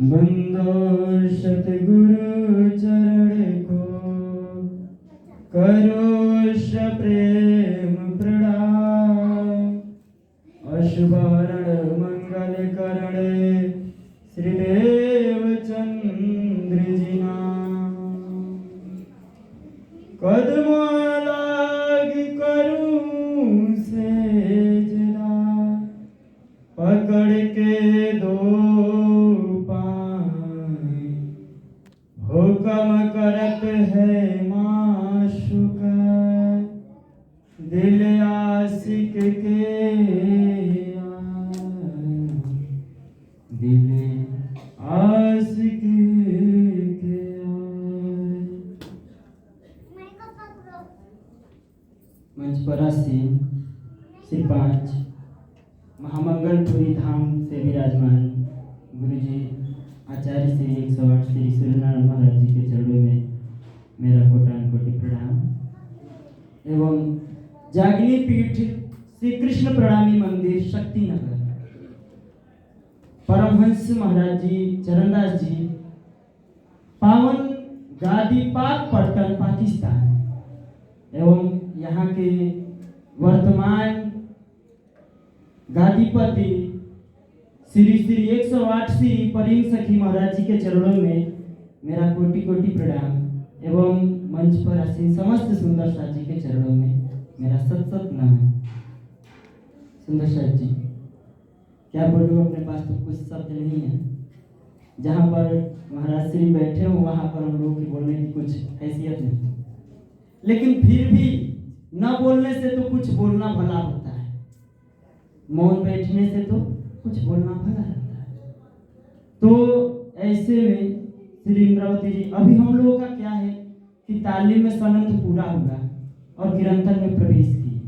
बंदो सतगुरु चरण को करोश प्रेम प्रणाम। अशुभरण मंगल करणे श्रीदेव चंद्र जी नाम। कदमों लाग करूं सेजदा, पकड़ के दो हुक्म करत है माशुक, दिल आशिक के दिल आशिक के। मंच पर आसीन श्री 5 महामंगलपुरी धाम से विराजमान गुरुजी आचार्य श्री 108 श्री सूर्यनारायण महाराज जी के चरणों में मेरा कोटान कोटि प्रणाम एवं जागनी पीठ श्री कृष्ण प्रणामी मंदिर शक्तिनगर परमहंस महाराज जी चरणदास जी पावन गादी पाक पट्टन पाकिस्तान एवं यहाँ के वर्तमान गादीपति श्री 108 श्री परिम सखी महाराज जी के चरणों में मेरा कोटि कोटि प्रणाम एवं मंच पर आसीन समस्त सुंदर साथ जी के चरणों में मेरा सत सत नमन। सुंदर साथ जी, क्या बोलूं, अपने पास तो कुछ शब्द नहीं है। जहाँ पर महाराज श्री बैठे हो वहाँ पर हम लोग की बोलने की कुछ हैसियत नहीं, लेकिन फिर भी न बोलने से तो कुछ बोलना भला होता है, मौन बैठने से तो कुछ बोलना भला रहता है। तो ऐसे में श्री इंद्रावती जी, अभी हम लोगों का क्या है कि तालीम में सनंद पूरा हुआ और कीर्तन में प्रवेश किए,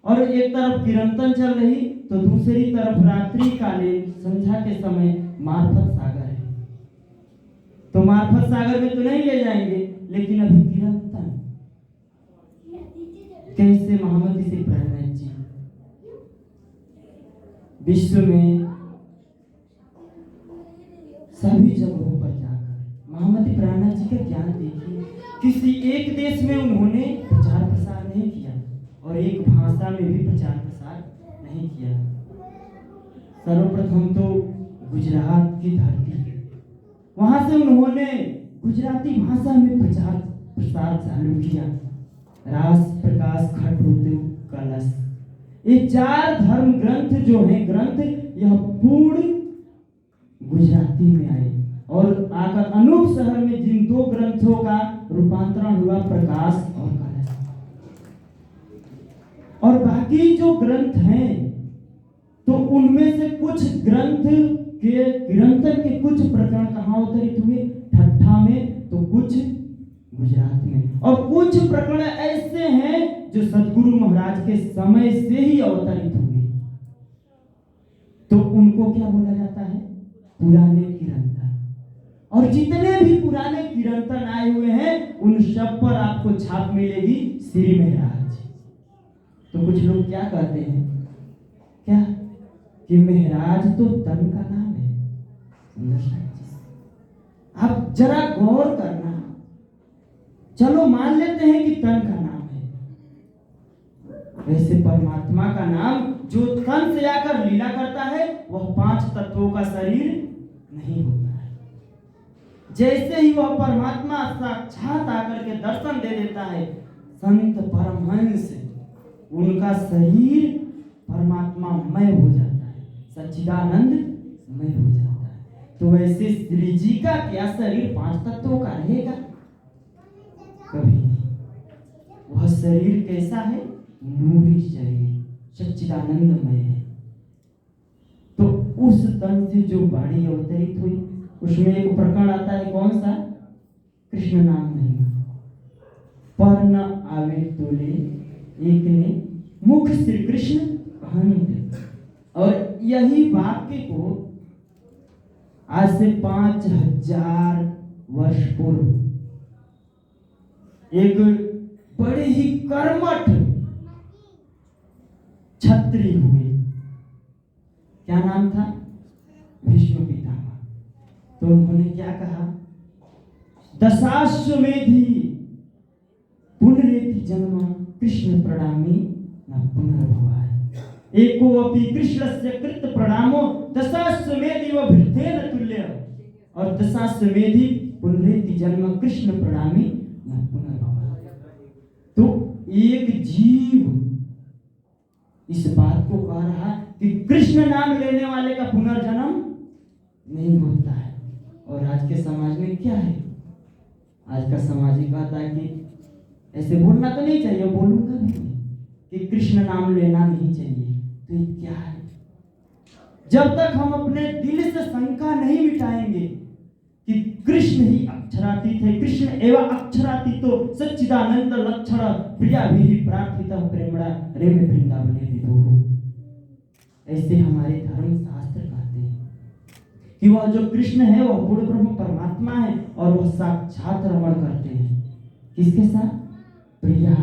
और एक तरफ कीर्तन चल रही तो दूसरी तरफ रात्रि कालीन संध्या के समय मार्फत सागर है। तो मार्फत सागर में तो नहीं ले जाएंगे, लेकिन अभी कीर्तन कैसे महामती श्री प्रणनाथ जी विश्व में सभी जगहों पर जाकर महामती प्राणनाथ जी का ज्ञान देखिए। किसी एक देश में उन्होंने प्रचार प्रसार नहीं किया और एक भाषा में भी प्रचार प्रसार नहीं किया। सर्वप्रथम तो गुजरात की धरती, वहां से उन्होंने गुजराती भाषा में प्रचार प्रसार चालू किया। रास प्रकाश खट होते कलश, ये 4 धर्म ग्रंथ जो है ग्रंथ, यह पूर्ण गुजराती में आए और आकर अनूप शहर में जिन 2 ग्रंथों का रूपांतरण हुआ, प्रकाश और कलश, और बाकी जो ग्रंथ हैं तो उनमें से कुछ ग्रंथ के कीर्तन के कुछ प्रकरण कहाँ अवतरित हुए, ठट्ठा में, तो कुछ गुजरात में, और कुछ प्रकरण ऐसे हैं जो सदगुरु महाराज के समय से ही अवतरित हुए। तो उनको क्या बोला जाता है, पुराने कीर्तन। और जितने भी पुराने कीर्तन आए हुए हैं उन सब पर आपको छाप मिलेगी श्री महाराज। तो कुछ लोग क्या कहते हैं, क्या कि महाराज तो तन का नाम है। आप जरा गौर करना, चलो मान लेते हैं कि तन का नाम है, वैसे परमात्मा का नाम जो तन से आकर लीला करता है वह 5 तत्वों का शरीर नहीं होता है। जैसे ही वह परमात्मा साक्षात आकर के दर्शन दे देता है संत परमहंस, उनका शरीर परमात्मामय हो जाता है, सच्चिदानंदमय हो जाता है। तो वैसे श्री जी का क्या शरीर 5 तत्वों का रहेगा? कभी नहीं। वह शरीर कैसा है, नूरी शरीर, सच्चिदानंदमय है। तो उस तन से जो वाणी अवतरित हुई उसमें एक प्रकरण आता है, कौन सा, कृष्ण नाम महिमा। पर न आवे तोले एक ने मुख श्री कृष्ण कहंत। और यही वाक्य को आज से 5000 वर्ष पूर्व एक बड़े ही कर्मठ क्षत्रिय हुए, क्या नाम था, भीष्म पितामह। उन्होंने क्या कहा, दशाश्वमेधी पुनरेति जन्म कृष्ण प्रणामी न पुनर्भवाय। एको अपि कृष्णस्य कृत प्रणामो दशाश्वमेधी व वृद्धेन तुल्य। और दशाश्वमेधी पुनरेति जन्म कृष्ण प्रणामी न पुनर्भवाय। तो एक जीव इस बात को कह रहा कि कृष्ण नाम लेने वाले का पुनर्जन्म नहीं होता है। और आज के समाज में क्या है, आज का समाज ही कहता है कि ऐसे बोलना तो नहीं चाहिए, बोलूंगा भी नहीं, कि कृष्ण नाम लेना नहीं चाहिए। तो ये क्या है? जब तक हम अपने दिल से शंका नहीं मिटाएंगे कि कृष्ण ही अक्षरातीत है, कृष्ण एवं अक्षरातीतो सच्चिदानंद लक्षण प्रिया भी प्रार्थित प्रेमणा रे में वृंदावने विभो। ऐसे हमारे धर्म शास्त्र कहते हैं कि वह जो कृष्ण है वह पूर्ण ब्रह्म परमात्मा है और वह साक्षात रमण करते हैं। किसके साथ? प्रिया,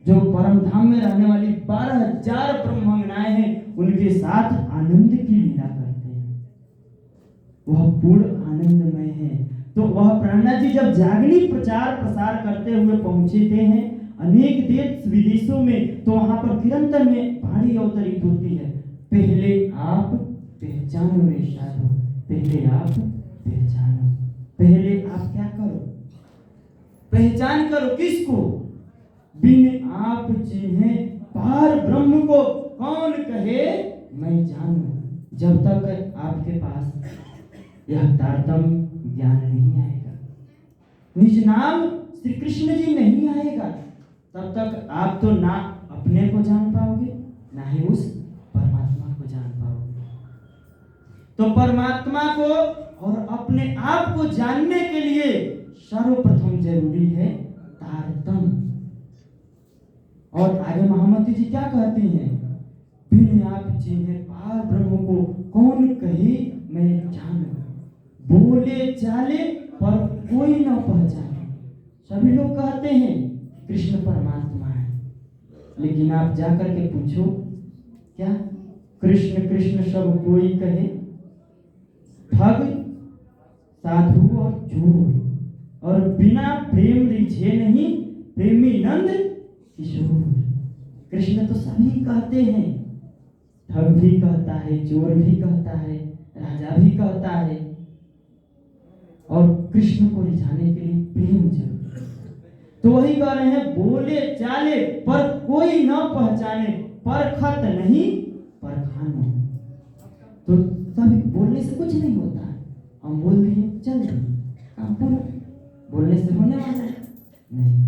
जो परम धाम में रहने वाली 12,000 ब्रह्मांगनाएं हैं उनके साथ आनंद की लीला करते हैं। वह पूर्ण आनंदमय है। तो वह प्रहलाद जी जब जागनी प्रचार प्रसार करते हुए पहुंचे हैं अनेक देश विदेशों में, तो वहां पर निरंतर में वाणी अवतरित होती है, पहले आप पहचानो रे साधु, पहले आप पहचानो। पहले आप क्या करो? पहचान करो। किसको? बिन आप चिन्हे पार ब्रह्म को कौन कहे मैं जानू। जब तक आपके पास यह तारतम्य ज्ञान नहीं आएगा, निज नाम श्री कृष्ण जी नहीं आएगा, तब तक आप तो ना अपने को जान पाओगे ना ही उस परमात्मा को जान पाओगे। तो परमात्मा को और अपने आप को जानने के लिए सर्वप्रथम जरूरी है तारतम्य। और आगे महामती जी क्या कहती हैं? बिन आप चिन्हे पार ब्रह्म को कौन कहे मैं जानूं। बोले चाले पर कोई न पहचाने। सभी लोग कहते हैं कृष्ण परमात्मा है, लेकिन आप जाकर के पूछो क्या कृष्ण कृष्ण सब कोई कहे? ठग, साधु और चोर, और बिना प्रेम रिझे नहीं प्रेमी नंद किशोर। कृष्ण तो सभी कहते हैं, ठग भी कहता है, चोर भी कहता है, राजा भी कहता है, और कृष्ण को रिझाने के लिए प्रेम जरूरी है। तो वही कह रहे हैं बोले चाले पर कोई न पहचाने, परखत नहीं परखानो। तो सभी बोलने से कुछ नहीं होता है, हम बोल दिए चल काम पूरा, बोलने से होने वाला है नहीं।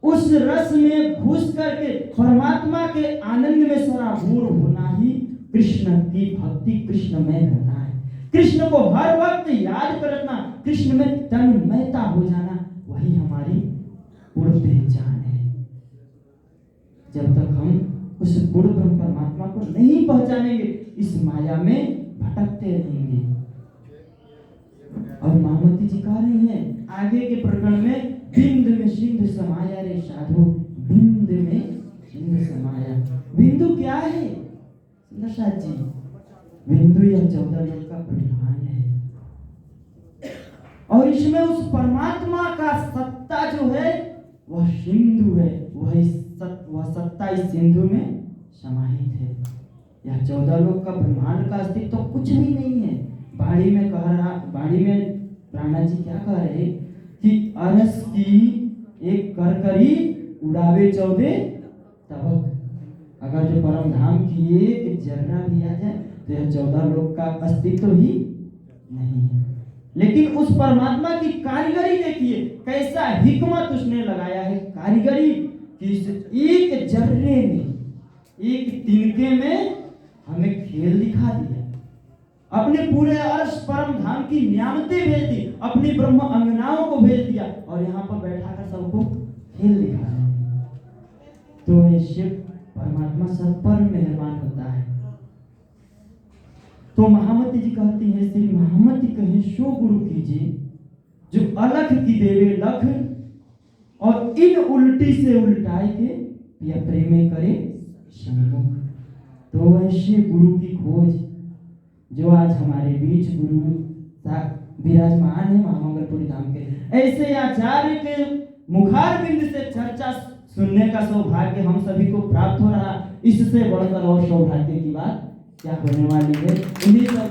उस रस में घुस करके परमात्मा के आनंद में सराबोर होना ही कृष्ण की भक्ति, कृष्ण में होना है। कृष्ण को हर वक्त याद करना, कृष्ण में तन्मयता हो जाना, वही हमारी पूर्ण पहचान है। जब तक हम उस पूर्ण ब्रह्म परमात्मा को नहीं पहचानेंगे, इस माया में भटकते रहेंगे। और महामती जी कह रही हैं आगे के प्रकरण में, बिंद में सिंधु समाया रे साधु, बिंद में सिंधु समाया। बिंदु क्या है सुंदरसाद जी? बिंदु यह 14 लोक का ब्रह्मांड है, और इसमें उस परमात्मा का सत्ता जो है वह सिंधु है, वह सत्ता इस सिंधु में समाहित है। यह 14 लोक का ब्रह्मांड का अस्तित्व तो कुछ भी नहीं है। बाड़ी में कह रहा, बाड़ी में प्राणा जी क्या कह रहे कि अरस की एक करकरी उड़ावे 14 तबक। अगर जो परम धाम की एक जर्रा भी आ जाए तो यह 14 लोक का अस्तित्व ही नहीं है। लेकिन उस परमात्मा की कारीगरी देखिए, कैसा हिकमत उसने लगाया है कारीगरी कि इस एक जर्रे में, एक तिनके में हमें खेल दिखा दिया। अपने पूरे अर्श परम धाम की नियामतें भेज दी, अपनी ब्रह्म अंगनाओं को भेज दिया, और यहाँ पर बैठा कर सबको खेल दिखा रहे हैं। तो ये शिव परमात्मा सब पर मेहरबान होता है। तो महामती जी कहती है, श्री महामती कहे सो गुरु कीजिए जो अलख की देवे लख, और इन उल्टी से उल्टाए के या प्रेमे करे सम्मुख। तो वैसे गुरु की खोज जो आज हमारे बीच गुरु विराजमान है महामंगलपुरी धाम के। ऐसे आचार्य के मुखार बिंद से चर्चा सुनने का सौभाग्य हम सभी को प्राप्त हो रहा, इससे बढ़कर और सौभाग्य की बात क्या होने वाली है। इन्हीं सब